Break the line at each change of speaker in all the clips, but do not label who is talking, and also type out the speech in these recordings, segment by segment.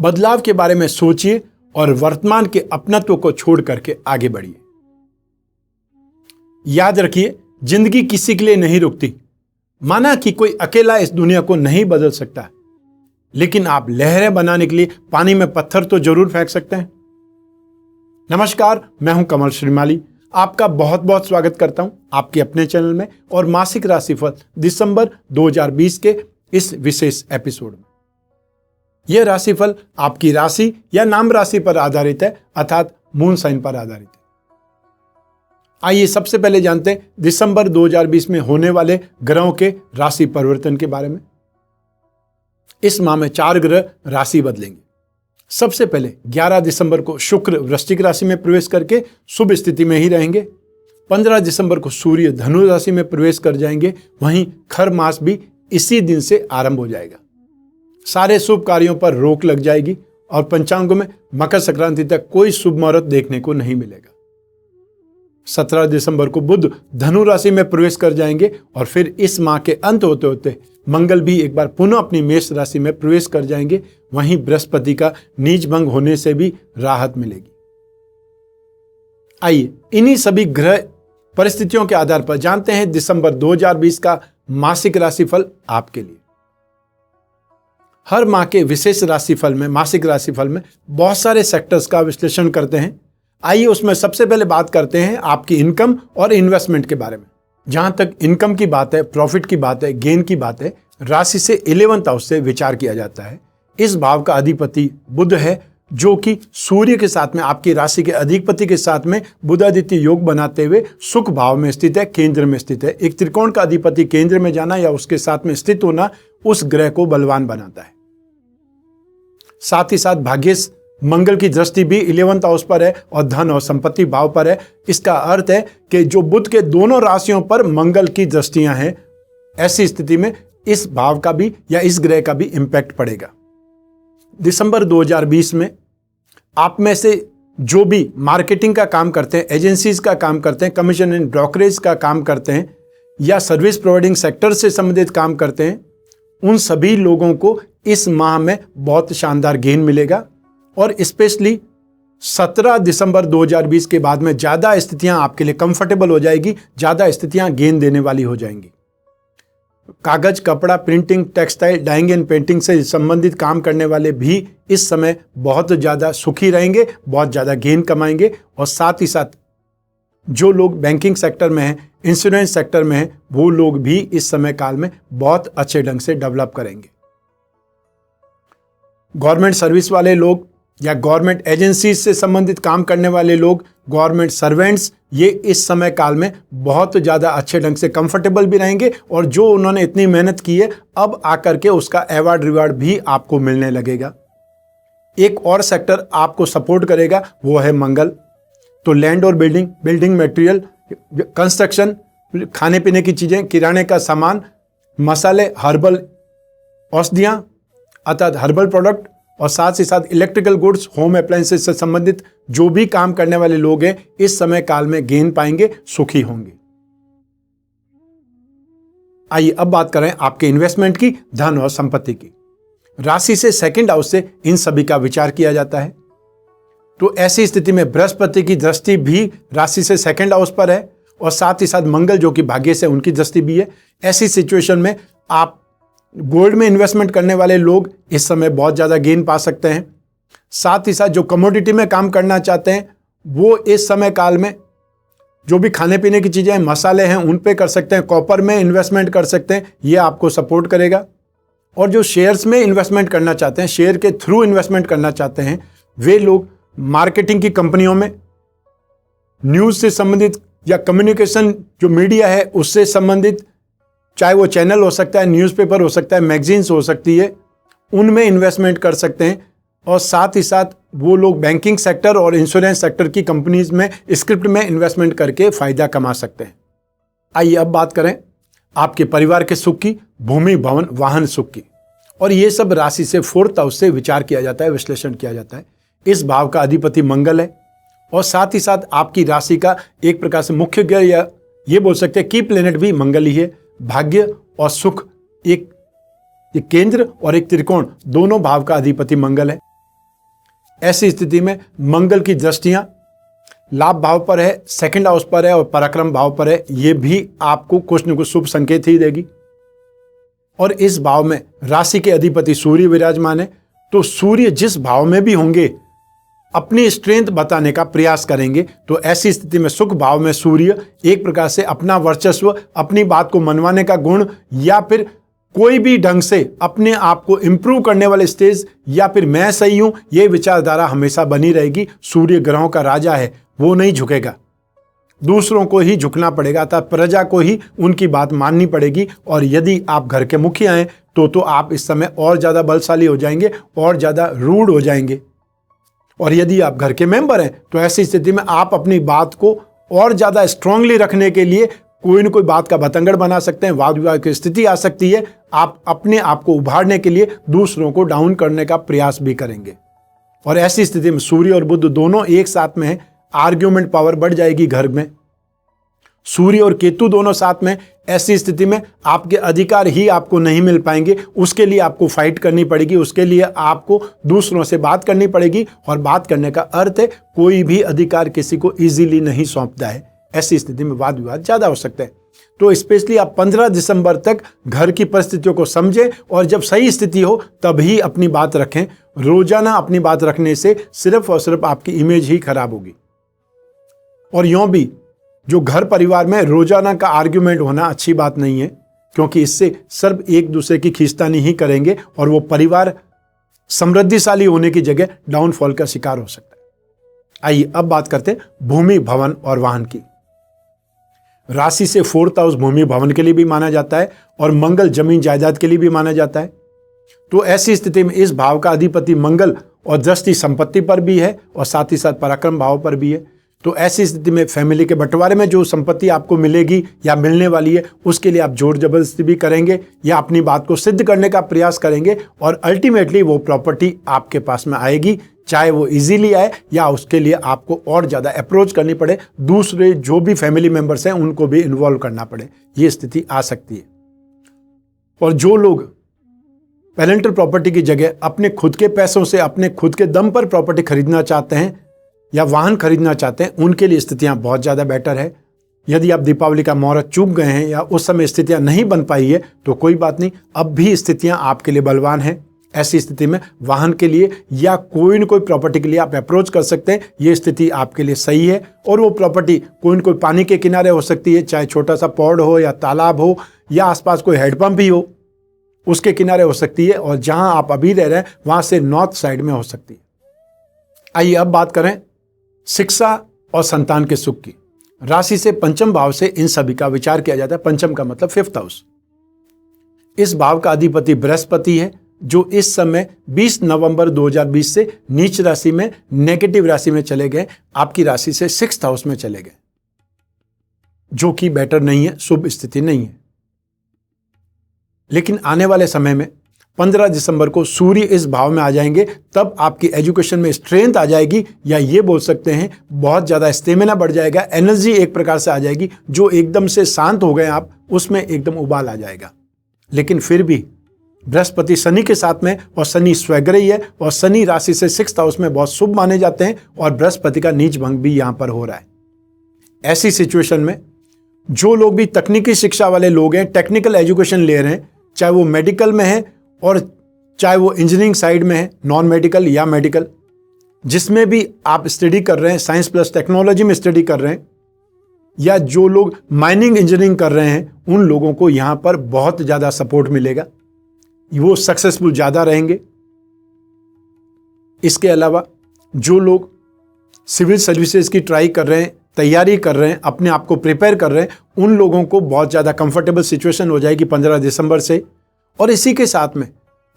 बदलाव के बारे में सोचिए और वर्तमान के अपनत्व को छोड़ करके आगे बढ़िए। याद रखिए, जिंदगी किसी के लिए नहीं रुकती। माना कि कोई अकेला इस दुनिया को नहीं बदल सकता, लेकिन आप लहरें बनाने के लिए पानी में पत्थर तो जरूर फेंक सकते हैं। नमस्कार, मैं हूं कमल श्रीमाली। आपका बहुत बहुत स्वागत करता हूं आपके अपने चैनल में और मासिक राशिफल दिसंबर 2020 के इस विशेष एपिसोड में। यह राशिफल आपकी राशि या नाम राशि पर आधारित है, अर्थात मून साइन पर आधारित है। आइए सबसे पहले जानते हैं दिसंबर 2020 में होने वाले ग्रहों के राशि परिवर्तन के बारे में। इस माह में 4 ग्रह राशि बदलेंगे। सबसे पहले 11 दिसंबर को शुक्र वृश्चिक राशि में प्रवेश करके शुभ स्थिति में ही रहेंगे। 15 दिसंबर को सूर्य धनु राशि में प्रवेश कर जाएंगे। वहीं खर मास भी इसी दिन से आरंभ हो जाएगा। सारे शुभ कार्यों पर रोक लग जाएगी और पंचांगों में मकर संक्रांति तक कोई शुभ मुहूर्त देखने को नहीं मिलेगा। 17 दिसंबर को बुध धनु राशि में प्रवेश कर जाएंगे और फिर इस माह के अंत होते होते मंगल भी एक बार पुनः अपनी मेष राशि में प्रवेश कर जाएंगे। वहीं बृहस्पति का नीच भंग होने से भी राहत मिलेगी। आइए इन्हीं सभी ग्रह परिस्थितियों के आधार पर जानते हैं दिसंबर 2020 का मासिक राशिफल आपके लिए। हर माह के विशेष राशिफल में, मासिक राशिफल में बहुत सारे सेक्टर्स का विश्लेषण करते हैं। आइए उसमें सबसे पहले बात करते हैं आपकी इनकम और इन्वेस्टमेंट के बारे में। जहां तक इनकम की बात है, प्रॉफिट की बात है, गेन की बात है, राशि से 11th हाउस से विचार किया जाता है। इस भाव का अधिपति बुध है, जो कि सूर्य के साथ में आपकी राशि के अधिपति के साथ में बुधादित्य योग बनाते हुए सुख भाव में स्थित है, केंद्र में स्थित है। एक त्रिकोण का अधिपति केंद्र में जाना या उसके साथ में स्थित होना उस ग्रह को बलवान बनाता है। साथ ही साथ भाग्य मंगल की दृष्टि भी 11th हाउस पर है और धन और संपत्ति भाव पर है। इसका अर्थ है कि जो बुध के दोनों राशियों पर मंगल की दृष्टियां हैं, ऐसी स्थिति में इस भाव का भी या इस ग्रह का भी इंपैक्ट पड़ेगा। दिसंबर 2020 में आप में से जो भी मार्केटिंग का काम करते हैं, एजेंसीज का काम करते हैं, कमीशन एंड ब्रोकरेज का काम करते हैं या सर्विस प्रोवाइडिंग सेक्टर से संबंधित काम करते हैं, उन सभी लोगों को इस माह में बहुत शानदार गेन मिलेगा। और स्पेशली 17 दिसंबर 2020 के बाद में ज्यादा स्थितियां आपके लिए कंफर्टेबल हो जाएगी, ज्यादा स्थितियां गेन देने वाली हो जाएंगी। कागज, कपड़ा, printing, textile, dyeing and painting से संबंधित काम करने वाले भी इस समय बहुत ज्यादा सुखी रहेंगे, बहुत ज्यादा गेन कमाएंगे। और साथ ही साथ जो लोग बैंकिंग सेक्टर में हैं, इंश्योरेंस सेक्टर में हैं, वो लोग भी इस समय काल में बहुत अच्छे ढंग से डेवलप करेंगे। गवर्नमेंट सर्विस वाले लोग या गवर्नमेंट एजेंसी से संबंधित काम करने वाले लोग, गवर्नमेंट सर्वेंट्स, ये इस समय काल में बहुत ज़्यादा अच्छे ढंग से कंफर्टेबल भी रहेंगे और जो उन्होंने इतनी मेहनत की है अब आकर के उसका अवार्ड रिवार्ड भी आपको मिलने लगेगा। एक और सेक्टर आपको सपोर्ट करेगा, वो है मंगल। तो लैंड और बिल्डिंग मटेरियल, कंस्ट्रक्शन, खाने पीने की चीज़ें, किराने का सामान, मसाले, हर्बल औषधियाँ अर्थात हर्बल प्रोडक्ट और साथ ही साथ इलेक्ट्रिकल गुड्स, होम अप्लायंसेस से संबंधित जो भी काम करने वाले लोग हैं इस समय काल में गेन पाएंगे, सुखी होंगे। आइए अब बात करें आपके इन्वेस्टमेंट की, धन और संपत्ति की। राशि से 2nd हाउस से इन सभी का विचार किया जाता है। तो ऐसी स्थिति में बृहस्पति की दृष्टि भी राशि से 2nd हाउस पर है और साथ ही साथ मंगल जो कि भाग्य से उनकी दृष्टि भी है। ऐसी सिचुएशन में आप गोल्ड में इन्वेस्टमेंट करने वाले लोग इस समय बहुत ज़्यादा गेन पा सकते हैं। साथ ही साथ जो कमोडिटी में काम करना चाहते हैं वो इस समय काल में जो भी खाने पीने की चीज़ें हैं, मसाले हैं, उन पे कर सकते हैं। कॉपर में इन्वेस्टमेंट कर सकते हैं, ये आपको सपोर्ट करेगा। और जो शेयर्स में इन्वेस्टमेंट करना चाहते हैं, शेयर के थ्रू इन्वेस्टमेंट करना चाहते हैं, वे लोग मार्केटिंग की कंपनियों में, न्यूज़ से संबंधित या कम्युनिकेशन जो मीडिया है उससे संबंधित, चाहे वो चैनल हो सकता है, न्यूज़पेपर हो सकता है, मैगजीन्स हो सकती है, उनमें इन्वेस्टमेंट कर सकते हैं। और साथ ही साथ वो लोग बैंकिंग सेक्टर और इंश्योरेंस सेक्टर की कंपनीज में, स्क्रिप्ट में इन्वेस्टमेंट करके फायदा कमा सकते हैं। आइए अब बात करें आपके परिवार के सुख की, भूमि, भवन, वाहन सुख की। और ये सब राशि से 4th हाउस से विचार किया जाता है, विश्लेषण किया जाता है। इस भाव का अधिपति मंगल है और साथ ही साथ आपकी राशि का एक प्रकार से मुख्य ग्रह या ये बोल सकते हैं की प्लेनेट भी मंगल ही है। भाग्य और सुख, एक केंद्र और एक त्रिकोण, दोनों भाव का अधिपति मंगल है। ऐसी स्थिति में मंगल की दृष्टियां लाभ भाव पर है, सेकंड हाउस पर है और पराक्रम भाव पर है, ये भी आपको कुछ न कुछ शुभ संकेत ही देगी। और इस भाव में राशि के अधिपति सूर्य विराजमान है, तो सूर्य जिस भाव में भी होंगे अपनी स्ट्रेंथ बताने का प्रयास करेंगे। तो ऐसी स्थिति में सुख भाव में सूर्य एक प्रकार से अपना वर्चस्व, अपनी बात को मनवाने का गुण, या फिर कोई भी ढंग से अपने आप को इंप्रूव करने वाले स्टेज, या फिर मैं सही हूं, यह विचारधारा हमेशा बनी रहेगी। सूर्य ग्रहों का राजा है, वो नहीं झुकेगा, दूसरों को ही झुकना पड़ेगा, अर्थात प्रजा को ही उनकी बात माननी पड़ेगी। और यदि आप घर के मुखिया हैं तो आप इस समय और ज्यादा बलशाली हो जाएंगे और ज्यादा रूड हो जाएंगे। और यदि आप घर के मेंबर हैं तो ऐसी स्थिति में आप अपनी बात को और ज्यादा स्ट्रांगली रखने के लिए कोई न कोई बात का बतंगड़ बना सकते हैं, वाद विवाद की स्थिति आ सकती है। आप अपने आप को उभारने के लिए दूसरों को डाउन करने का प्रयास भी करेंगे। और ऐसी स्थिति में सूर्य और बुध दोनों एक साथ में है, आर्ग्यूमेंट पावर बढ़ जाएगी घर में। सूर्य और केतु दोनों साथ में, ऐसी स्थिति में आपके अधिकार ही आपको नहीं मिल पाएंगे, उसके लिए आपको फाइट करनी पड़ेगी, उसके लिए आपको दूसरों से बात करनी पड़ेगी। और बात करने का अर्थ है कोई भी अधिकार किसी को इजीली नहीं सौंपता है। ऐसी स्थिति में वाद विवाद ज्यादा हो सकते हैं। तो स्पेशली आप 15 दिसंबर तक घर की परिस्थितियों को समझें और जब सही स्थिति हो तभी अपनी बात रखें। रोजाना अपनी बात रखने से सिर्फ और सिर्फ आपकी इमेज ही खराब होगी। और यूं भी जो घर परिवार में रोजाना का आर्ग्यूमेंट होना अच्छी बात नहीं है, क्योंकि इससे सब एक दूसरे की खींचतानी ही करेंगे और वो परिवार समृद्धिशाली होने की जगह डाउनफॉल का शिकार हो सकता है। आइए अब बात करते हैं भूमि, भवन और वाहन की। राशि से 4th हाउस भूमि भवन के लिए भी माना जाता है और मंगल जमीन जायदाद के लिए भी माना जाता है। तो ऐसी स्थिति में इस भाव का अधिपति मंगल और दृष्टि संपत्ति पर भी है और साथ ही साथ पराक्रम भाव पर भी है। तो ऐसी स्थिति में फैमिली के बंटवारे में जो संपत्ति आपको मिलेगी या मिलने वाली है उसके लिए आप जोर जबरदस्ती भी करेंगे या अपनी बात को सिद्ध करने का प्रयास करेंगे और अल्टीमेटली वो प्रॉपर्टी आपके पास में आएगी, चाहे वो इजीली आए या उसके लिए आपको और ज़्यादा अप्रोच करनी पड़े, दूसरे जो भी फैमिली मेंबर्स हैं उनको भी इन्वॉल्व करना पड़े, ये स्थिति आ सकती है। और जो लोग पेरेंटल प्रॉपर्टी की जगह अपने खुद के पैसों से अपने खुद के दम पर प्रॉपर्टी खरीदना चाहते हैं या वाहन खरीदना चाहते हैं, उनके लिए स्थितियां बहुत ज़्यादा बेटर है। यदि आप दीपावली का मुहूर्त चूक गए हैं या उस समय स्थितियां नहीं बन पाई है तो कोई बात नहीं, अब भी स्थितियां आपके लिए बलवान हैं। ऐसी स्थिति में वाहन के लिए या कोई न कोई प्रॉपर्टी के लिए आप अप्रोच कर सकते हैं, ये स्थिति आपके लिए सही है। और वो प्रॉपर्टी कोई न कोई पानी के किनारे हो सकती है, चाहे छोटा सा पौड़ हो या तालाब हो या आसपास कोई हेडपंप ही हो, उसके किनारे हो सकती है। और जहां आप अभी रह रहे हैं वहां से नॉर्थ साइड में हो सकती है। आइए अब बात करें शिक्षा और संतान के सुख की। राशि से पंचम भाव से इन सभी का विचार किया जाता है। पंचम का मतलब 5th हाउस। इस भाव का अधिपति बृहस्पति है जो इस समय 20 नवंबर 2020 से नीच राशि में नेगेटिव राशि में चले गए, आपकी राशि से 6th हाउस में चले गए, जो कि बेटर नहीं है, शुभ स्थिति नहीं है। लेकिन आने वाले समय में 15 दिसंबर को सूर्य इस भाव में आ जाएंगे, तब आपकी एजुकेशन में स्ट्रेंथ आ जाएगी, या ये बोल सकते हैं बहुत ज़्यादा स्टेमिना बढ़ जाएगा, एनर्जी एक प्रकार से आ जाएगी। जो एकदम से शांत हो गए आप, उसमें एकदम उबाल आ जाएगा। लेकिन फिर भी बृहस्पति शनि के साथ में, और शनि स्वग्रही है और शनि राशि से 6th हाउस में बहुत शुभ माने जाते हैं, और बृहस्पति का नीच भंग भी यहां पर हो रहा है। ऐसी सिचुएशन में जो लोग भी तकनीकी शिक्षा वाले लोग हैं, टेक्निकल एजुकेशन ले रहे हैं, चाहे वो मेडिकल में है और चाहे वो इंजीनियरिंग साइड में है, नॉन मेडिकल या मेडिकल, जिसमें भी आप स्टडी कर रहे हैं, साइंस प्लस टेक्नोलॉजी में स्टडी कर रहे हैं, या जो लोग माइनिंग इंजीनियरिंग कर रहे हैं, उन लोगों को यहां पर बहुत ज़्यादा सपोर्ट मिलेगा, वो सक्सेसफुल ज़्यादा रहेंगे। इसके अलावा जो लोग सिविल सर्विसेज की ट्राई कर रहे हैं, तैयारी कर रहे हैं, अपने आप को प्रिपेयर कर रहे हैं, उन लोगों को बहुत ज़्यादा कंफर्टेबल सिचुएशन हो जाएगी 15 दिसंबर से। और इसी के साथ में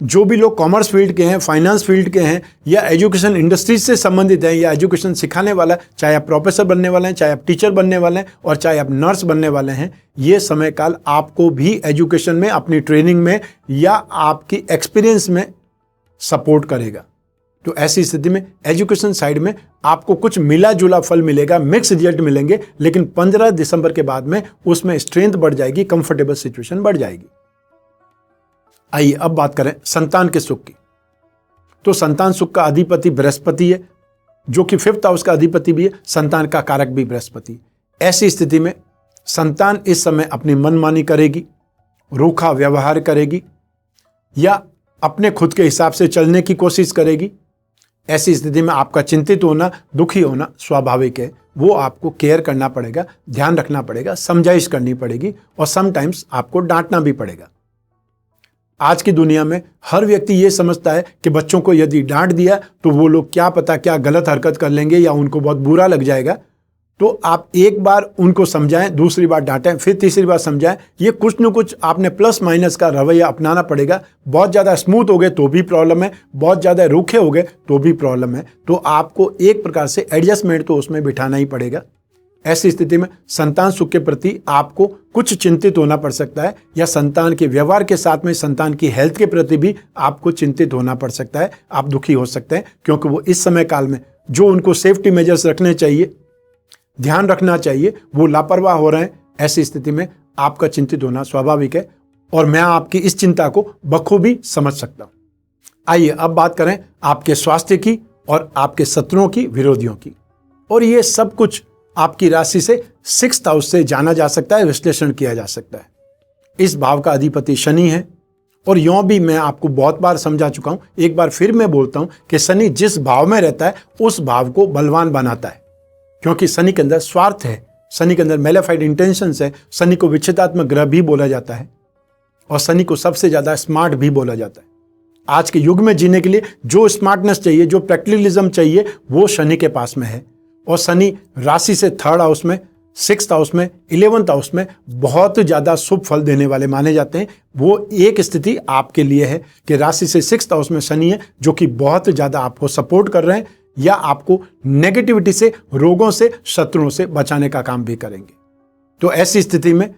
जो भी लोग कॉमर्स फील्ड के हैं, फाइनेंस फील्ड के हैं, या एजुकेशन इंडस्ट्रीज से संबंधित हैं, या एजुकेशन सिखाने वाला, चाहे आप प्रोफेसर बनने वाले हैं, चाहे आप टीचर बनने वाले हैं, और चाहे आप नर्स बनने वाले हैं, ये समय काल आपको भी एजुकेशन में, अपनी ट्रेनिंग में या आपकी एक्सपीरियंस में सपोर्ट करेगा। तो ऐसी स्थिति में एजुकेशन साइड में आपको कुछ मिला जुला फल मिलेगा, मिक्स रिजल्ट मिलेंगे, लेकिन 15 दिसंबर के बाद में उसमें स्ट्रेंथ बढ़ जाएगी, कंफर्टेबल सिचुएशन बढ़ जाएगी। आइए अब बात करें संतान के सुख की। तो संतान सुख का अधिपति बृहस्पति है, जो कि 5th हाउस का अधिपति भी है, संतान का कारक भी बृहस्पति। ऐसी स्थिति में संतान इस समय अपनी मनमानी करेगी, रूखा व्यवहार करेगी या अपने खुद के हिसाब से चलने की कोशिश करेगी। ऐसी स्थिति में आपका चिंतित होना, दुखी होना स्वाभाविक है। वो आपको केयर करना पड़ेगा, ध्यान रखना पड़ेगा, समझाइश करनी पड़ेगी और समटाइम्स आपको डांटना भी पड़ेगा। आज की दुनिया में हर व्यक्ति ये समझता है कि बच्चों को यदि डांट दिया तो वो लोग क्या पता क्या गलत हरकत कर लेंगे या उनको बहुत बुरा लग जाएगा। तो आप एक बार उनको समझाएं, दूसरी बार डांटें, फिर तीसरी बार समझाएं। ये कुछ न कुछ आपने प्लस माइनस का रवैया अपनाना पड़ेगा। बहुत ज़्यादा स्मूथ हो गए तो भी प्रॉब्लम है, बहुत ज़्यादा रूखे हो गए तो भी प्रॉब्लम है। तो आपको एक प्रकार से एडजस्टमेंट तो उसमें बिठाना ही पड़ेगा। ऐसी स्थिति में संतान सुख के प्रति आपको कुछ चिंतित होना पड़ सकता है या संतान के व्यवहार के साथ में संतान की हेल्थ के प्रति भी आपको चिंतित होना पड़ सकता है। आप दुखी हो सकते हैं क्योंकि वो इस समय काल में जो उनको सेफ्टी मेजर्स रखने चाहिए, ध्यान रखना चाहिए, वो लापरवाह हो रहे हैं। ऐसी स्थिति में आपका चिंतित होना स्वाभाविक है और मैं आपकी इस चिंता को बखूबी समझ सकता हूं। आइए अब बात करें आपके स्वास्थ्य की और आपके शत्रुओं की, विरोधियों की। और ये सब कुछ आपकी राशि से 6th हाउस से जाना जा सकता है, विश्लेषण किया जा सकता है। इस भाव का अधिपति शनि है और यों भी मैं आपको बहुत बार समझा चुका हूं, एक बार फिर मैं बोलता हूं कि शनि जिस भाव में रहता है उस भाव को बलवान बनाता है, क्योंकि शनि के अंदर स्वार्थ है, शनि के अंदर मेलेफाइड इंटेंशंस है। शनि को विच्छेदात्मक ग्रह भी बोला जाता है और शनि को सबसे ज्यादा स्मार्ट भी बोला जाता है। आज के युग में जीने के लिए जो स्मार्टनेस चाहिए, जो प्रैक्टिकलिज्म चाहिए, वो शनि के पास में है। और शनि राशि से 3rd हाउस में, 6th हाउस में, 11th हाउस में बहुत ज्यादा शुभ फल देने वाले माने जाते हैं। वो एक स्थिति आपके लिए है कि राशि से 6th हाउस में शनि है, जो कि बहुत ज्यादा आपको सपोर्ट कर रहे हैं या आपको नेगेटिविटी से, रोगों से, शत्रुओं से बचाने का काम भी करेंगे। तो ऐसी स्थिति में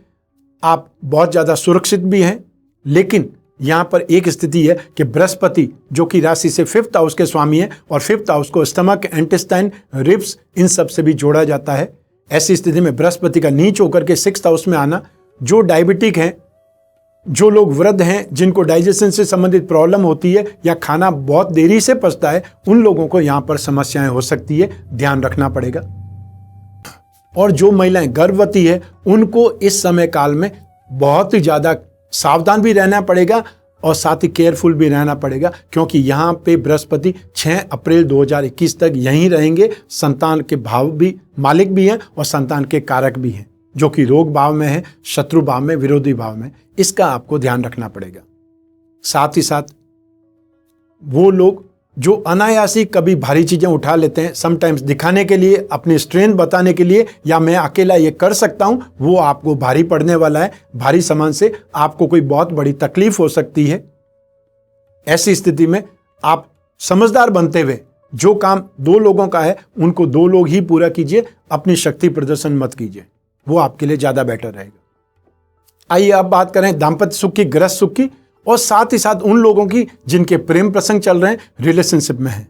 आप बहुत ज्यादा सुरक्षित भी हैं। लेकिन यहां पर एक स्थिति है कि बृहस्पति, जो कि राशि से 5th हाउस के स्वामी है और 5th हाउस को स्टमक, इंटेस्टाइन, रिब्स, इन सब से भी जोड़ा जाता है। ऐसी स्थिति में बृहस्पति का नीच होकर के 6th हाउस में आना, जो डायबिटिक हैं, जो लोग वृद्ध हैं, जिनको डाइजेशन से संबंधित प्रॉब्लम होती है या खाना बहुत देरी से पचता है, उन लोगों को यहां पर समस्याएं हो सकती है, ध्यान रखना पड़ेगा। और जो महिलाएं गर्भवती है उनको इस समय काल में बहुत ही ज्यादा सावधान भी रहना पड़ेगा और साथ ही केयरफुल भी रहना पड़ेगा, क्योंकि यहाँ पे बृहस्पति 6 अप्रैल 2021 तक यहीं रहेंगे। संतान के भाव भी मालिक भी हैं और संतान के कारक भी हैं, जो कि रोग भाव में है, शत्रु भाव में, विरोधी भाव में। इसका आपको ध्यान रखना पड़ेगा। साथ ही साथ वो लोग जो अनायासी कभी भारी चीजें उठा लेते हैं, समटाइम्स दिखाने के लिए, अपनी स्ट्रेंथ बताने के लिए, या मैं अकेला ये कर सकता हूं, वो आपको भारी पड़ने वाला है। भारी सामान से आपको कोई बहुत बड़ी तकलीफ हो सकती है। ऐसी स्थिति में आप समझदार बनते हुए जो काम 2 लोगों का है उनको 2 लोग ही पूरा कीजिए, अपनी शक्ति प्रदर्शन मत कीजिए, वो आपके लिए ज्यादा बेटर रहेगा। आइए अब बात करें दाम्पत्य सुख की, गृहस्थ सुख की और साथ ही साथ उन लोगों की जिनके प्रेम प्रसंग चल रहे हैं, रिलेशनशिप में हैं।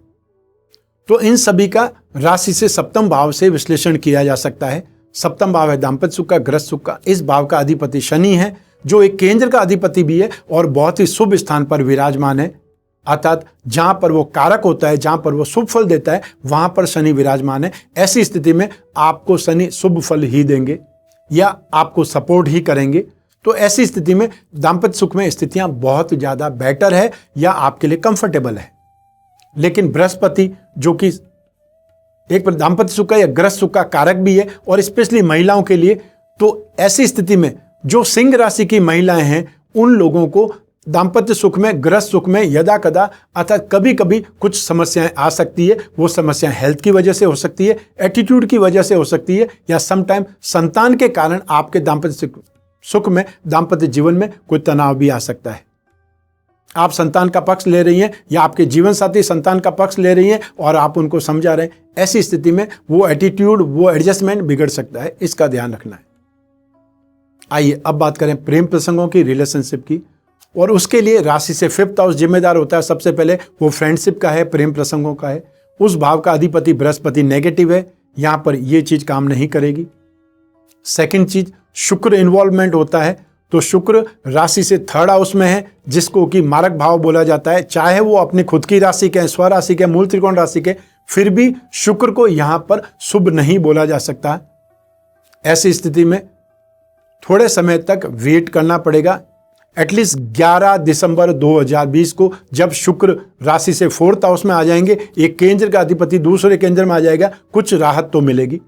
तो इन सभी का राशि से 7th भाव से विश्लेषण किया जा सकता है। 7th भाव है दाम्पत्य सुख का, गृहस्थ सुख का। इस भाव का अधिपति शनि है, जो एक केंद्र का अधिपति भी है और बहुत ही शुभ स्थान पर विराजमान है। अर्थात जहां पर वो कारक होता है, जहां पर वो शुभ फल देता है, वहां पर शनि विराजमान है। ऐसी स्थिति में आपको शनि शुभ फल ही देंगे या आपको सपोर्ट ही करेंगे। तो ऐसी स्थिति में दाम्पत्य सुख में स्थितियां बहुत ज्यादा बेटर है या आपके लिए कंफर्टेबल है। लेकिन बृहस्पति, जो कि एक दाम्पत्य सुख का या गृहस्थ सुख का कारक भी है और स्पेशली महिलाओं के लिए, तो ऐसी स्थिति में जो सिंह राशि की महिलाएं हैं उन लोगों को दाम्पत्य सुख में, गृहस्थ सुख में यदा कदा अर्थात कभी कभी कुछ समस्याएं आ सकती है। वो समस्याएं हेल्थ की वजह से हो सकती है, एटीट्यूड की वजह से हो सकती है, या समटाइम संतान के कारण आपके दाम्पत्य सुख में, दाम्पत्य जीवन में कोई तनाव भी आ सकता है। आप संतान का पक्ष ले रही हैं या आपके जीवन साथी संतान का पक्ष ले रही हैं और आप उनको समझा रहे हैं। ऐसी स्थिति में वो एटीट्यूड, वो एडजस्टमेंट बिगड़ सकता है, इसका ध्यान रखना है। आइए अब बात करें प्रेम प्रसंगों की, रिलेशनशिप की। और उसके लिए राशि से 5th हाउस जिम्मेदार होता है। सबसे पहले वो फ्रेंडशिप का है, प्रेम प्रसंगों का है। उस भाव का अधिपति बृहस्पति नेगेटिव है, यहां पर ये चीज काम नहीं करेगी। सेकंड चीज, शुक्र इन्वॉल्वमेंट होता है तो शुक्र राशि से थर्ड हाउस में है, जिसको कि मारक भाव बोला जाता है। चाहे वो अपनी खुद की राशि के, स्वराशि के, मूल त्रिकोण राशि के, फिर भी शुक्र को यहां पर शुभ नहीं बोला जा सकता। ऐसी स्थिति में थोड़े समय तक वेट करना पड़ेगा। एटलीस्ट 11 दिसंबर 2020 को जब शुक्र राशि से फोर्थ हाउस में आ जाएंगे, एक केंद्र का अधिपति दूसरे केंद्र में आ जाएगा, कुछ राहत तो मिलेगी।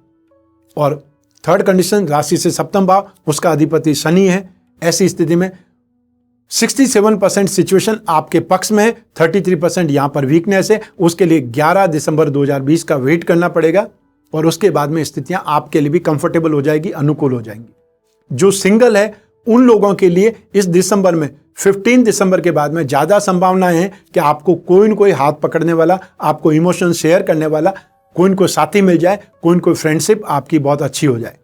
और थर्ड कंडीशन, राशि से सप्तम भाव, उसका अधिपति शनि है। ऐसी स्थिति में 67% सिचुएशन आपके पक्ष में है, 33% यहां पर वीकनेस है। उसके लिए 11 दिसंबर 2020 का वेट करना पड़ेगा और उसके बाद में स्थितियां आपके लिए भी कंफर्टेबल हो जाएगी, अनुकूल हो जाएंगी। जो सिंगल है उन लोगों के लिए इस दिसंबर में 15 दिसंबर के बाद में ज्यादा संभावनाएं हैं कि आपको कोई न कोई हाथ पकड़ने वाला, आपको इमोशन शेयर करने वाला कोई न कोई साथी मिल जाए, कोई न कोई फ्रेंडशिप आपकी बहुत अच्छी हो जाए।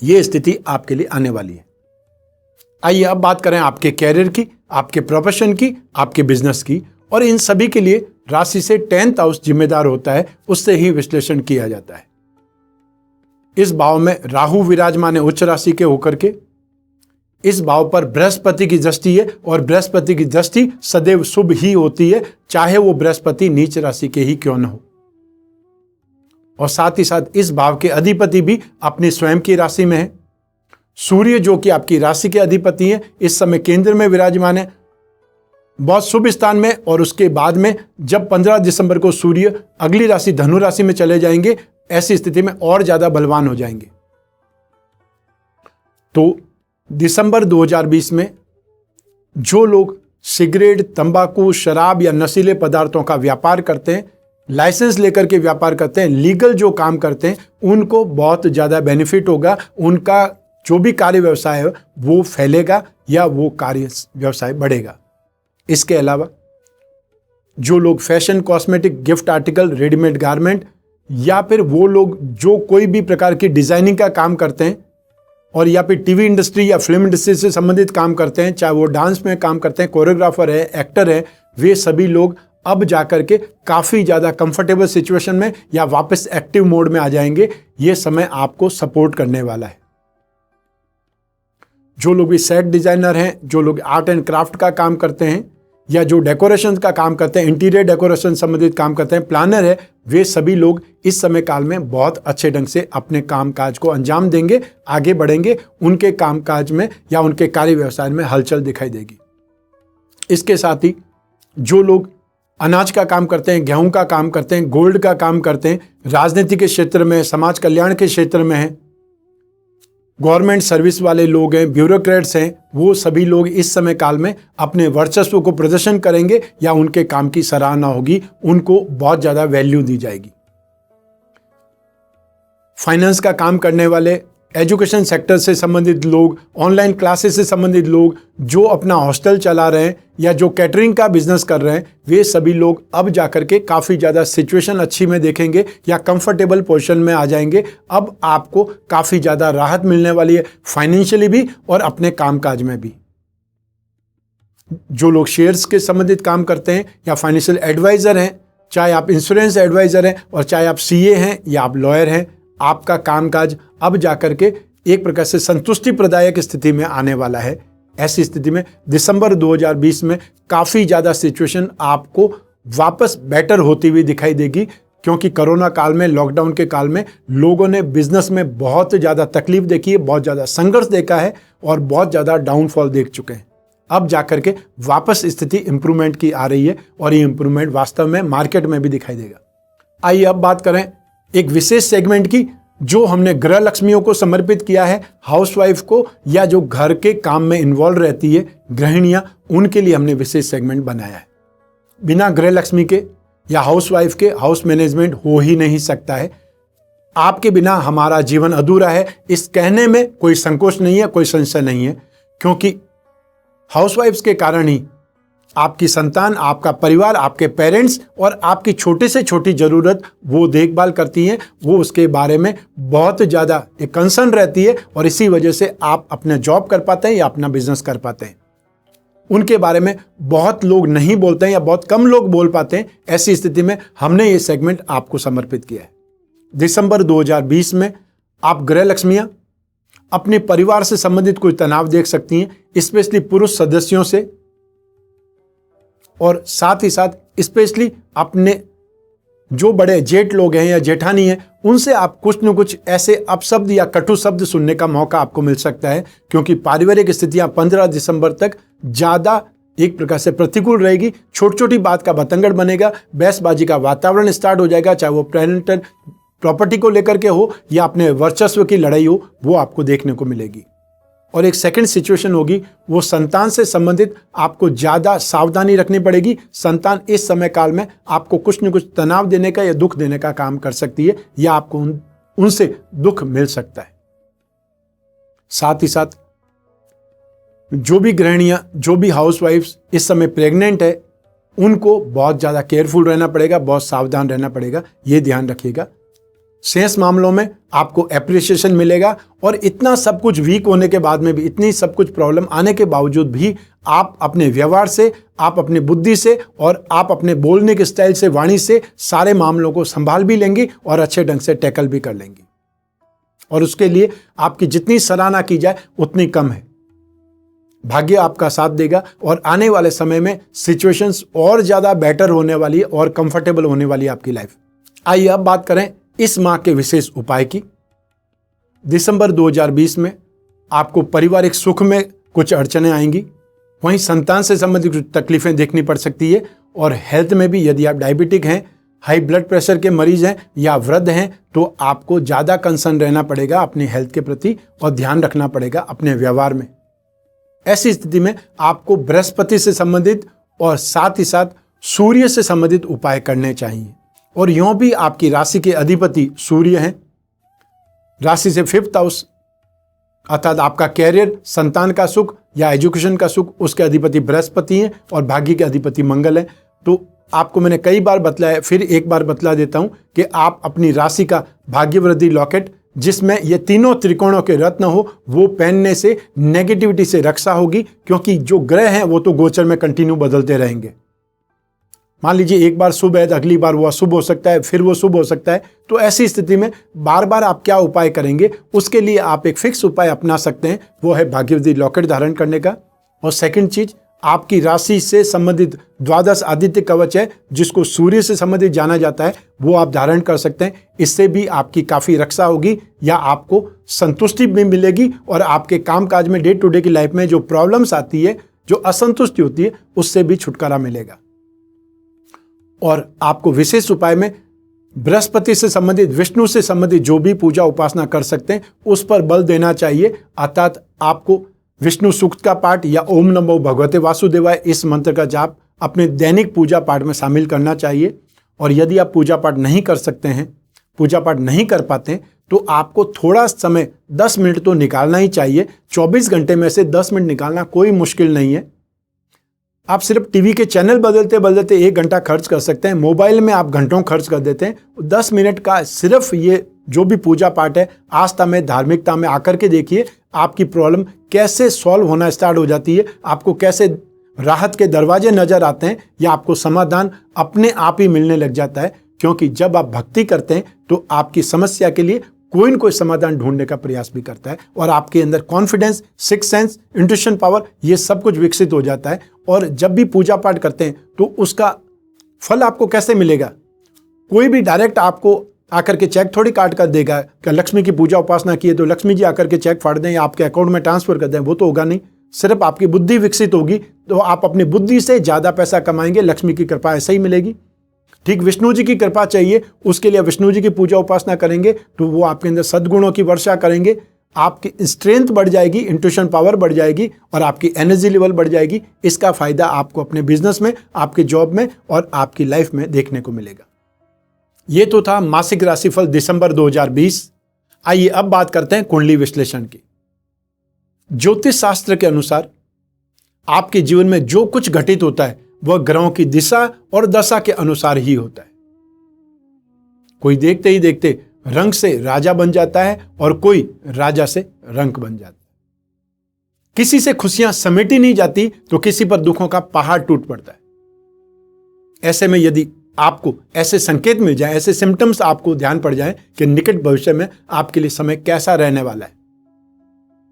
यह स्थिति आपके लिए आने वाली है। आइए अब बात करें आपके कैरियर की, आपके प्रोफेशन की, आपके बिजनेस की। और इन सभी के लिए राशि से 10th हाउस जिम्मेदार होता है, उससे ही विश्लेषण किया जाता है। इस भाव में राहु विराजमान है उच्च राशि के होकर के। इस भाव पर बृहस्पति की दृष्टि है और बृहस्पति की दृष्टि सदैव शुभ ही होती है, चाहे वो बृहस्पति नीच राशि के ही क्यों न हो। और साथ ही साथ इस भाव के अधिपति भी अपनी स्वयं की राशि में है। सूर्य जो कि आपकी राशि के अधिपति हैं, इस समय केंद्र में विराजमान है, बहुत शुभ स्थान में। और उसके बाद में जब 15 दिसंबर को सूर्य अगली राशि धनु राशि में चले जाएंगे, ऐसी स्थिति में और ज्यादा बलवान हो जाएंगे। तो दिसंबर 2020 में जो लोग सिगरेट, तंबाकू, शराब या नशीले पदार्थों का व्यापार करते हैं, लाइसेंस लेकर के व्यापार करते हैं, लीगल जो काम करते हैं, उनको बहुत ज्यादा बेनिफिट होगा। उनका जो भी कार्य व्यवसाय है वो फैलेगा या वो कार्य व्यवसाय बढ़ेगा। इसके अलावा जो लोग fashion, cosmetic, gift article, readymade garment या फिर वो लोग जो कोई भी प्रकार की डिजाइनिंग का काम करते हैं और या फिर टीवी इंडस्ट्री या फिल्म इंडस्ट्री से संबंधित काम करते हैं, चाहे वो डांस में काम करते हैं, कोरियोग्राफर है, एक्टर है, वे सभी लोग अब जाकर के काफी ज्यादा कंफर्टेबल सिचुएशन में या वापस एक्टिव मोड में आ जाएंगे। ये समय आपको सपोर्ट करने वाला है। जो लोग भी सेट डिजाइनर हैं, जो लोग आर्ट एंड क्राफ्ट का काम करते हैं या जो डेकोरेशन का काम करते हैं, इंटीरियर डेकोरेशन संबंधित काम करते हैं, प्लानर है, वे सभी लोग इस समय काल में बहुत अच्छे ढंग से अपने कामकाज को अंजाम देंगे, आगे बढ़ेंगे। उनके कामकाज में या उनके कार्य व्यवसाय में हलचल दिखाई देगी। इसके साथ ही जो लोग अनाज का काम करते हैं, गेहूं का काम करते हैं, गोल्ड का काम करते हैं, राजनीति के क्षेत्र में, समाज कल्याण के क्षेत्र में हैं, गवर्नमेंट सर्विस वाले लोग हैं, ब्यूरोक्रेट्स हैं, वो सभी लोग इस समय काल में अपने वर्चस्व को प्रदर्शन करेंगे या उनके काम की सराहना होगी, उनको बहुत ज्यादा वैल्यू दी जाएगी। फाइनेंस का काम करने वाले, एजुकेशन सेक्टर से संबंधित लोग, ऑनलाइन क्लासेस से संबंधित लोग, जो अपना हॉस्टल चला रहे हैं या जो कैटरिंग का बिजनेस कर रहे हैं, वे सभी लोग अब जाकर के काफ़ी ज़्यादा सिचुएशन अच्छी में देखेंगे या कंफर्टेबल पोजीशन में आ जाएंगे। अब आपको काफ़ी ज़्यादा राहत मिलने वाली है, फाइनेंशियली भी और अपने कामकाज में भी। जो लोग शेयर्स के संबंधित काम करते हैं या फाइनेंशियल एडवाइज़र हैं, चाहे आप इंश्योरेंस एडवाइज़र हैं और चाहे आप सीए हैं या आप लॉयर हैं, आपका कामकाज अब जाकर के एक प्रकार से संतुष्टि प्रदायक स्थिति में आने वाला है। ऐसी स्थिति में दिसंबर 2020 में काफ़ी ज़्यादा सिचुएशन आपको वापस बेटर होती हुई दिखाई देगी, क्योंकि कोरोना काल में, लॉकडाउन के काल में लोगों ने बिजनेस में बहुत ज़्यादा तकलीफ देखी है, बहुत ज़्यादा संघर्ष देखा है और बहुत ज़्यादा डाउनफॉल देख चुके हैं। अब जाकर के वापस स्थिति इंप्रूवमेंट की आ रही है और ये इंप्रूवमेंट वास्तव में मार्केट में भी दिखाई देगा। आइए अब बात करें एक विशेष सेगमेंट की, जो हमने गृह लक्ष्मियों को समर्पित किया है, हाउसवाइफ को या जो घर के काम में इन्वॉल्व रहती है, गृहिणियां, उनके लिए हमने विशेष सेगमेंट बनाया है। बिना गृह लक्ष्मी के या हाउसवाइफ के हाउस मैनेजमेंट हो ही नहीं सकता है। आपके बिना हमारा जीवन अधूरा है, इस कहने में कोई संकोच नहीं है, कोई संशय नहीं है, क्योंकि हाउसवाइफ्स के कारण ही आपकी संतान, आपका परिवार, आपके पेरेंट्स और आपकी छोटे से छोटी ज़रूरत वो देखभाल करती हैं, वो उसके बारे में बहुत ज़्यादा एक कंसर्न रहती है और इसी वजह से आप अपना जॉब कर पाते हैं या अपना बिजनेस कर पाते हैं। उनके बारे में बहुत लोग नहीं बोलते हैं या बहुत कम लोग बोल पाते हैं। ऐसी स्थिति में हमने ये सेगमेंट आपको समर्पित किया है। दिसंबर 2020 में आप गृह लक्ष्मियाँ अपने परिवार से संबंधित कोई तनाव देख सकती हैं, स्पेशली पुरुष सदस्यों से, और साथ ही साथ स्पेशली अपने जो बड़े जेठ लोग हैं या जेठानी हैं उनसे आप कुछ न कुछ ऐसे अपशब्द या कटु शब्द सुनने का मौका आपको मिल सकता है, क्योंकि पारिवारिक स्थितियां 15 दिसंबर तक ज़्यादा एक प्रकार से प्रतिकूल रहेगी। छोटी छोटी बात का बतंगड़ बनेगा, बहसबाजी का वातावरण स्टार्ट हो जाएगा, चाहे वो पेरेंटल प्रॉपर्टी को लेकर के हो या अपने वर्चस्व की लड़ाई हो, वो आपको देखने को मिलेगी। और एक सेकंड सिचुएशन होगी, वो संतान से संबंधित आपको ज़्यादा सावधानी रखनी पड़ेगी। संतान इस समय काल में आपको कुछ न कुछ तनाव देने का या दुख देने का काम कर सकती है, या आपको उनसे दुख मिल सकता है। साथ ही साथ जो भी गृहिणियां, जो भी हाउसवाइफ्स इस समय प्रेग्नेंट है, उनको बहुत ज़्यादा केयरफुल रहना पड़ेगा, बहुत सावधान रहना पड़ेगा, ये ध्यान रखिएगा। शेष मामलों में आपको एप्रिसिएशन मिलेगा, और इतना सब कुछ वीक होने के बाद में भी, इतनी सब कुछ प्रॉब्लम आने के बावजूद भी आप अपने व्यवहार से, आप अपनी बुद्धि से और आप अपने बोलने के स्टाइल से, वाणी से सारे मामलों को संभाल भी लेंगी और अच्छे ढंग से टैकल भी कर लेंगी। और उसके लिए आपकी जितनी सराहना की जाए उतनी कम है। भाग्य आपका साथ देगा और आने वाले समय में सिचुएशंस और ज़्यादा बेटर होने वाली है और कंफर्टेबल होने वाली है आपकी लाइफ। आइए अब बात करें इस माह के विशेष उपाय की। दिसंबर 2020 में आपको पारिवारिक सुख में कुछ अड़चनें आएंगी, वहीं संतान से संबंधित कुछ तकलीफें देखनी पड़ सकती है, और हेल्थ में भी यदि आप डायबिटिक हैं, हाई ब्लड प्रेशर के मरीज हैं या वृद्ध हैं, तो आपको ज़्यादा कंसर्न रहना पड़ेगा अपनी हेल्थ के प्रति और ध्यान रखना पड़ेगा अपने व्यवहार में। ऐसी स्थिति में आपको बृहस्पति से संबंधित और साथ ही साथ सूर्य से संबंधित उपाय करने चाहिए। और यूं भी आपकी राशि के अधिपति सूर्य हैं, राशि से 5th हाउस अर्थात आपका कैरियर, संतान का सुख या एजुकेशन का सुख, उसके अधिपति बृहस्पति हैं और भाग्य के अधिपति मंगल हैं। तो आपको मैंने कई बार बतलाया, फिर एक बार बतला देता हूं कि आप अपनी राशि का भाग्यवृद्धि लॉकेट, जिसमें ये तीनों त्रिकोणों के रत्न हो, वो पहनने से नेगेटिविटी से रक्षा होगी, क्योंकि जो ग्रह हैं वो तो गोचर में कंटिन्यू बदलते रहेंगे। मान लीजिए एक बार शुभ है, अगली बार वो अशुभ हो सकता है, फिर वो शुभ हो सकता है। तो ऐसी स्थिति में बार बार आप क्या उपाय करेंगे, उसके लिए आप एक फिक्स उपाय अपना सकते हैं, वो है भाग्यवृद्धि लॉकेट धारण करने का। और सेकंड चीज, आपकी राशि से संबंधित द्वादश आदित्य कवच है, जिसको सूर्य से संबंधित जाना जाता है, वो आप धारण कर सकते हैं। इससे भी आपकी काफ़ी रक्षा होगी या आपको संतुष्टि भी मिलेगी, और आपके कामकाज में, डे टू डे की लाइफ में जो प्रॉब्लम्स आती है, जो असंतुष्टि होती है, उससे भी छुटकारा मिलेगा। और आपको विशेष उपाय में बृहस्पति से संबंधित, विष्णु से संबंधित जो भी पूजा उपासना कर सकते हैं, उस पर बल देना चाहिए। अर्थात आपको विष्णु सूक्त का पाठ या ओम नमो भगवते वासुदेवाय, इस मंत्र का जाप अपने दैनिक पूजा पाठ में शामिल करना चाहिए। और यदि आप पूजा पाठ नहीं कर सकते हैं, पूजा पाठ नहीं कर पाते हैं, तो आपको थोड़ा समय 10 मिनट तो निकालना ही चाहिए। 24 घंटे में से 10 मिनट निकालना कोई मुश्किल नहीं है। आप सिर्फ टीवी के चैनल बदलते बदलते 1 घंटा खर्च कर सकते हैं, मोबाइल में आप घंटों खर्च कर देते हैं। 10 मिनट का सिर्फ ये जो भी पूजा पाठ है, आस्था में, धार्मिकता में आकर के देखिए आपकी प्रॉब्लम कैसे सॉल्व होना स्टार्ट हो जाती है, आपको कैसे राहत के दरवाजे नजर आते हैं, या आपको समाधान अपने आप ही मिलने लग जाता है। क्योंकि जब आप भक्ति करते हैं तो आपकी समस्या के लिए कोई न कोई समाधान ढूंढने का प्रयास भी करता है, और आपके अंदर confidence, six sense, intuition power, ये सब कुछ विकसित हो जाता है। और जब भी पूजा पाठ करते हैं तो उसका फल आपको कैसे मिलेगा? कोई भी डायरेक्ट आपको आकर के चेक थोड़ी काट कर देगा कि लक्ष्मी की पूजा उपासना की है तो लक्ष्मी जी आकर के चेक फाड़ दें या आपके अकाउंट में ट्रांसफर कर दें, वो तो होगा नहीं। सिर्फ आपकी बुद्धि विकसित होगी तो आप अपनी बुद्धि से ज़्यादा पैसा कमाएंगे, लक्ष्मी की कृपा ऐसे ही मिलेगी। ठीक विष्णु जी की कृपा चाहिए, उसके लिए विष्णु जी की पूजा उपासना करेंगे तो वो आपके अंदर सद्गुणों की वर्षा करेंगे, आपकी स्ट्रेंथ बढ़ जाएगी, इंट्यूशन पावर बढ़ जाएगी और आपकी एनर्जी लेवल बढ़ जाएगी। इसका फायदा आपको अपने बिजनेस में, आपके जॉब में और आपकी लाइफ में देखने को मिलेगा। ये तो था मासिक राशिफल दिसंबर 2020। आइए अब बात करते हैं कुंडली विश्लेषण की। ज्योतिष शास्त्र के अनुसार आपके जीवन में जो कुछ घटित होता है वह ग्रहों की दिशा और दशा के अनुसार ही होता है। कोई देखते ही देखते रंक से राजा बन जाता है और कोई राजा से रंक बन जाता है। किसी से खुशियां समेटी नहीं जाती तो किसी पर दुखों का पहाड़ टूट पड़ता है। ऐसे में यदि आपको ऐसे संकेत मिल जाए, ऐसे सिम्टम्स आपको ध्यान पड़ जाए कि निकट भविष्य में आपके लिए समय कैसा रहने वाला है,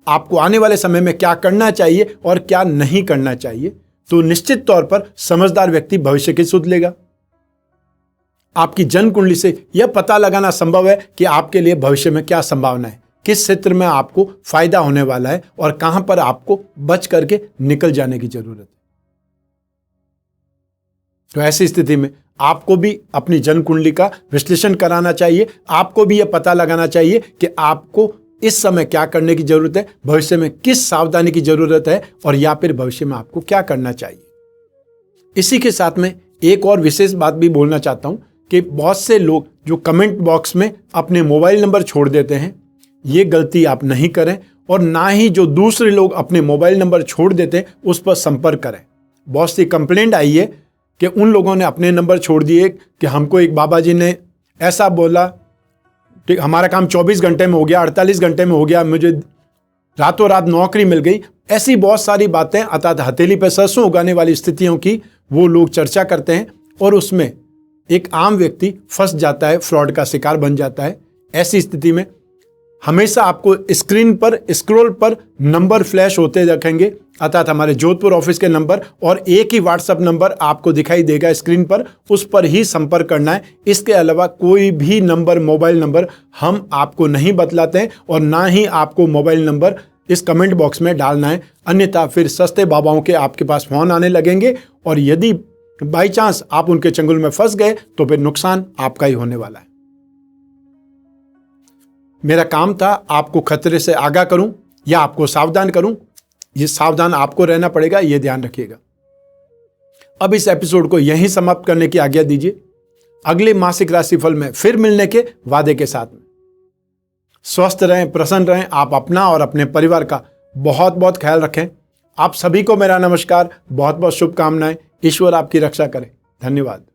आपको आने वाले समय में क्या करना चाहिए और क्या नहीं करना चाहिए, तो निश्चित तौर पर समझदार व्यक्ति भविष्य की सुध लेगा। आपकी जन्म कुंडली से यह पता लगाना संभव है कि आपके लिए भविष्य में क्या संभावना है, किस क्षेत्र में आपको फायदा होने वाला है और कहां पर आपको बच करके निकल जाने की जरूरत है। तो ऐसी स्थिति में आपको भी अपनी जन्म कुंडली का विश्लेषण कराना चाहिए। आपको भी यह पता लगाना चाहिए कि आपको इस समय क्या करने की जरूरत है, भविष्य में किस सावधानी की जरूरत है और या फिर भविष्य में आपको क्या करना चाहिए। इसी के साथ में एक और विशेष बात भी बोलना चाहता हूं कि बहुत से लोग जो कमेंट बॉक्स में अपने मोबाइल नंबर छोड़ देते हैं, ये गलती आप नहीं करें और ना ही जो दूसरे लोग अपने मोबाइल नंबर छोड़ देते हैं उस पर संपर्क करें। बहुत सी कंप्लेंट आई है कि उन लोगों ने अपने नंबर छोड़ दिए कि हमको एक बाबा जी ने ऐसा बोला, ठीक हमारा काम 24 घंटे में हो गया, 48 घंटे में हो गया, मुझे रातों रात नौकरी मिल गई। ऐसी बहुत सारी बातें अर्थात हथेली पर सरसों उगाने वाली स्थितियों की वो लोग चर्चा करते हैं और उसमें एक आम व्यक्ति फंस जाता है, फ्रॉड का शिकार बन जाता है। ऐसी स्थिति में हमेशा आपको स्क्रीन पर स्क्रॉल पर नंबर फ्लैश होते रखेंगे, अर्थात हमारे जोधपुर ऑफिस के नंबर, और एक ही व्हाट्सएप नंबर आपको दिखाई देगा स्क्रीन पर, उस पर ही संपर्क करना है। इसके अलावा कोई भी नंबर, मोबाइल नंबर हम आपको नहीं बतलाते हैं और ना ही आपको मोबाइल नंबर इस कमेंट बॉक्स में डालना है, अन्यथा फिर सस्ते बाबाओं के आपके पास फोन आने लगेंगे और यदि बाई चांस आप उनके चंगुल में फंस गए तो फिर नुकसान आपका ही होने वाला है। मेरा काम था आपको खतरे से आगाह करूं या आपको सावधान करूं। ये सावधान आपको रहना पड़ेगा, ये ध्यान रखिएगा। अब इस एपिसोड को यहीं समाप्त करने की आज्ञा दीजिए। अगले मासिक राशिफल में फिर मिलने के वादे के साथ में। स्वस्थ रहें, प्रसन्न रहें। आप अपना और अपने परिवार का बहुत बहुत ख्याल रखें। आप सभी को मेरा नमस्कार, बहुत बहुत शुभकामनाएं। ईश्वर आपकी रक्षा करे। धन्यवाद।